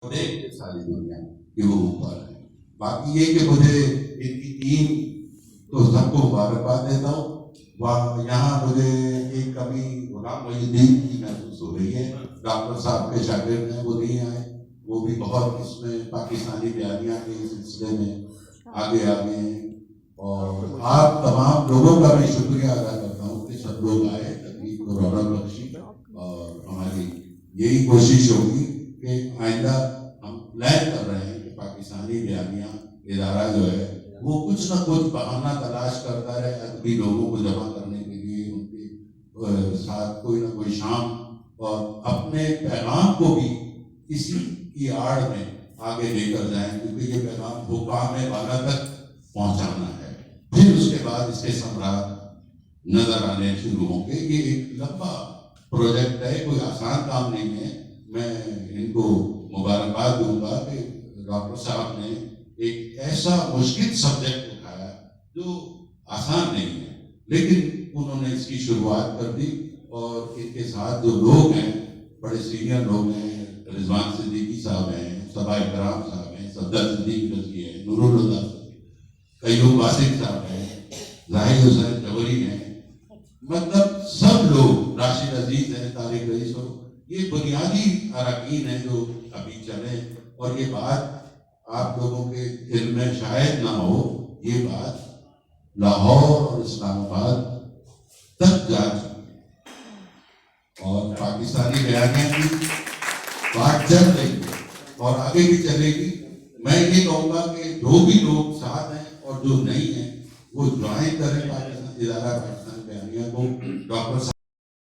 دیکھ ساری دنیا کہ وہ اوپر ہے. باقی یہ کہ مجھے ان کی ٹیم تو سب کو مبارکباد دیتا ہوں. یہاں مجھے ایک کمی غلام محی الدین کی محسوس ہو رہی ہے. ڈاکٹر صاحب کے شاگرد ہیں، وہ نہیں آئے. وہ بھی بہت اس میں پاکستانی بیانیہ کے سلسلے میں آگے ہیں. اور آپ تمام لوگوں کا بھی شکریہ ادا کرتا ہوں کہ سب لوگ آئے، تقریب کو رونق بخشی. اور ہماری یہی کوشش ہوگی کہ آئندہ ہم پلان کر رہے ہیں کہ پاکستانی بیانیہ ادارہ جو ہے وہ کچھ نہ کچھ بہانہ تلاش کرتا رہے ادبی لوگوں کو جمع کرنے کے لیے، ان کے ساتھ کوئی نہ کوئی شام، اور اپنے پیغام کو بھی اسی کی آڑ میں آگے لے کر جائیں، کیونکہ یہ پیغام حکام بالا تک پہنچانا ہے. پھر اس کے بعد اس کے ثمرات نظر آنے شروع ہوں گے. یہ ایک لمبا پروجیکٹ ہے، کوئی آسان کام نہیں ہے. میں ان کو مبارکباد دوں گا کہ ڈاکٹر صاحب نے ایک ایسا مشکل سبجیکٹ اٹھایا جو آسان نہیں ہے، لیکن انہوں نے اس کی شروعات کر دی. اور ان کے ساتھ جو لوگ ہیں، بڑے سینئر لوگ ہیں، رضوان صدیقی صاحب ہیں، صبا اکرام صاحب ہیں، صفدر صدیق رضوی ہیں، نور الہدیٰ، قیوم باسط صاحب ہیں، زاہد حسین جوہری ہیں، مطلب سب لوگ، راشد عزیز ہیں، طارق رئیس ہو. یہ بنیادی اراکین ہیں جو ابھی چلے. اور یہ بات آپ لوگوں کے علم میں شاید نہ ہو، یہ بات لاہور اور اسلام آباد تک جا چکی ہے، اور پاکستانی بیانیہ کی بات چل رہی ہے اور آگے بھی چلے گی. میں یہ کہوں گا کہ جو بھی لوگ ساتھ ہیں اور جو نہیں ہیں وہ جوائن کریں ادارہ پاکستانی بیانیہ کو. ڈاکٹر